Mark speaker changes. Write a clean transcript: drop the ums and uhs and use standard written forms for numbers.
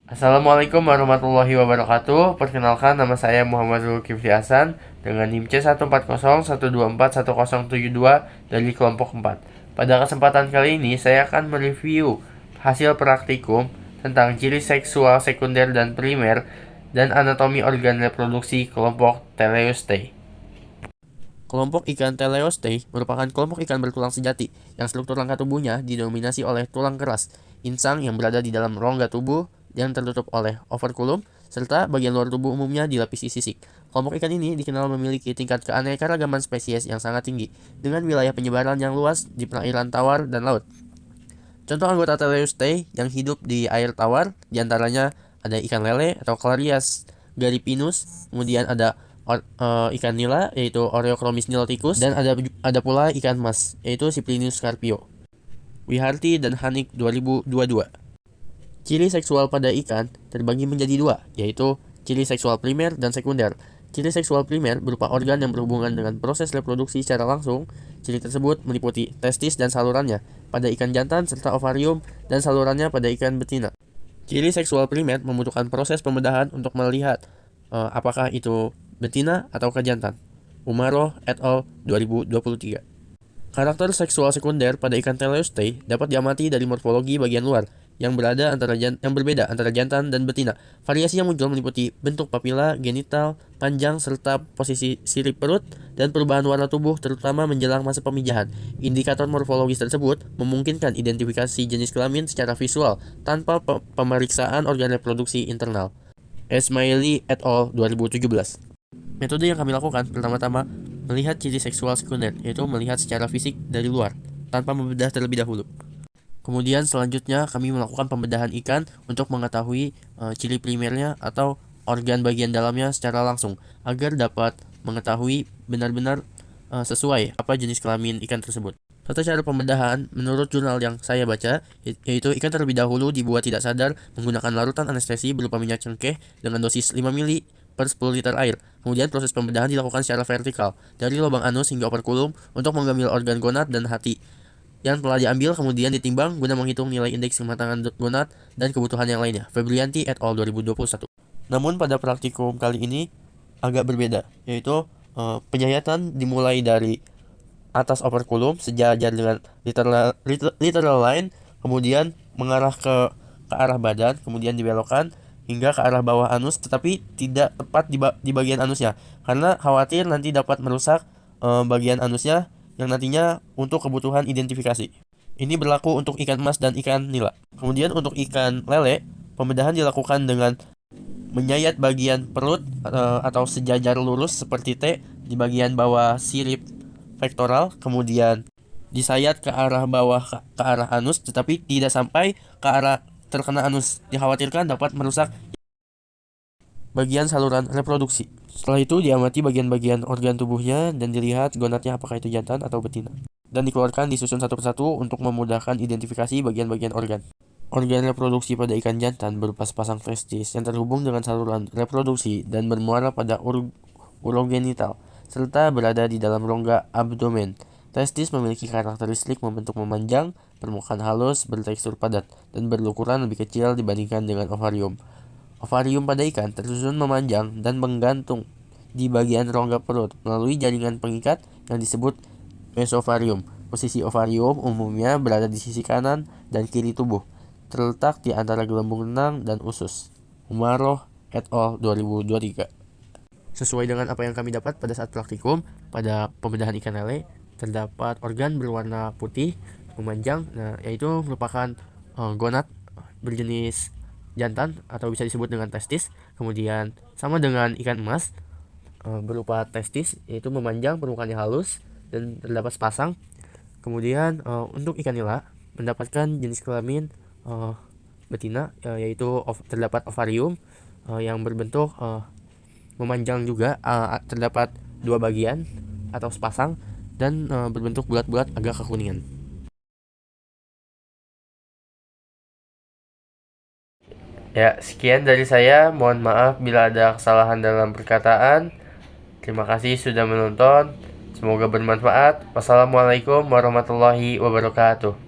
Speaker 1: Assalamualaikum warahmatullahi wabarakatuh. Perkenalkan, nama saya Muhammad Zulkifli Hasan dengan NIM C14014141072 dari kelompok 4. Pada kesempatan kali ini saya akan mereview hasil praktikum tentang ciri seksual sekunder dan primer dan anatomi organ reproduksi kelompok Teleostei. Kelompok ikan Teleostei merupakan kelompok ikan bertulang sejati yang struktur rangka tubuhnya didominasi oleh tulang keras, insang yang berada di dalam rongga tubuh yang tertutup oleh operkulum, serta bagian luar tubuh umumnya dilapisi sisik. Kelompok ikan ini dikenal memiliki tingkat keanekaragaman spesies yang sangat tinggi, dengan wilayah penyebaran yang luas di perairan tawar dan laut. Contoh anggota Teleostei yang hidup di air tawar, diantaranya ada ikan lele atau Clarias garipinus, kemudian ada ikan nila yaitu Oreochromis niloticus, dan ada pula ikan mas yaitu Cyprinus carpio. Wiharti dan Hanik 2022. Ciri seksual pada ikan terbagi menjadi dua, yaitu ciri seksual primer dan sekunder. Ciri seksual primer berupa organ yang berhubungan dengan proses reproduksi secara langsung. Ciri tersebut meliputi testis dan salurannya pada ikan jantan serta ovarium dan salurannya pada ikan betina. Ciri seksual primer membutuhkan proses pembedahan untuk melihat apakah itu betina atau jantan. Umaroh et al. 2023. Karakter seksual sekunder pada ikan Teleostei dapat diamati dari morfologi bagian luar yang berbeda antara jantan dan betina. Variasi yang muncul meliputi bentuk papila, genital, panjang, serta posisi sirip perut dan perubahan warna tubuh terutama menjelang masa pemijahan. Indikator morfologis tersebut memungkinkan identifikasi jenis kelamin secara visual tanpa pemeriksaan organ reproduksi internal. Esmaili et al. 2017. Metode yang kami lakukan pertama-tama melihat ciri seksual sekunder, yaitu melihat secara fisik dari luar tanpa membedah terlebih dahulu. Kemudian selanjutnya kami melakukan pembedahan ikan untuk mengetahui ciri primernya atau organ bagian dalamnya secara langsung agar dapat mengetahui benar-benar sesuai apa jenis kelamin ikan tersebut. Tata cara pembedahan menurut jurnal yang saya baca yaitu ikan terlebih dahulu dibuat tidak sadar menggunakan larutan anestesi berupa minyak cengkeh dengan dosis 5 ml per 10 liter air. Kemudian proses pembedahan dilakukan secara vertikal dari lubang anus hingga operkulum untuk mengambil organ gonad dan hati yang telah diambil, kemudian ditimbang guna menghitung nilai indeks kematangan gonad dan kebutuhan yang lainnya. Febrianti et al. 2021. Namun pada praktikum kali ini agak berbeda, yaitu penyayatan dimulai dari atas operkulum sejajar dengan literal line, kemudian mengarah ke arah badan, kemudian dibelokkan hingga ke arah bawah anus, tetapi tidak tepat di bagian anusnya, karena khawatir nanti dapat merusak bagian anusnya yang nantinya untuk kebutuhan identifikasi. Ini berlaku untuk ikan emas dan ikan nila. Kemudian untuk ikan lele, pembedahan dilakukan dengan menyayat bagian perut atau sejajar lurus seperti T di bagian bawah sirip pektoral, kemudian disayat ke arah bawah ke arah anus, tetapi tidak sampai ke arah terkena anus. Dikhawatirkan dapat merusak bagian saluran reproduksi. Setelah itu diamati bagian-bagian organ tubuhnya dan dilihat gonadnya apakah itu jantan atau betina. Dan dikeluarkan disusun satu persatu untuk memudahkan identifikasi bagian-bagian organ. Organ reproduksi pada ikan jantan berupa sepasang testis yang terhubung dengan saluran reproduksi dan bermuara pada urogenital, serta berada di dalam rongga abdomen. Testis memiliki karakteristik membentuk memanjang, permukaan halus, bertekstur padat, dan berukuran lebih kecil dibandingkan dengan ovarium. Ovarium pada ikan tersusun memanjang dan menggantung di bagian rongga perut melalui jaringan pengikat yang disebut mesovarium. Posisi ovarium umumnya berada di sisi kanan dan kiri tubuh, terletak di antara gelembung renang dan usus. Umaroh et al. 2023. Sesuai dengan apa yang kami dapat pada saat praktikum, pada pembedahan ikan lele terdapat organ berwarna putih memanjang, yaitu merupakan gonad berjenis jantan atau bisa disebut dengan testis. Kemudian sama dengan ikan emas, berupa testis yaitu memanjang, permukaannya halus dan terdapat sepasang. Kemudian untuk ikan nila mendapatkan jenis kelamin betina, yaitu terdapat ovarium yang berbentuk memanjang juga, terdapat dua bagian atau sepasang dan berbentuk bulat-bulat agak kekuningan. Ya, sekian dari saya. Mohon maaf bila ada kesalahan dalam perkataan. Terima kasih sudah menonton. Semoga bermanfaat. Wassalamualaikum warahmatullahi wabarakatuh.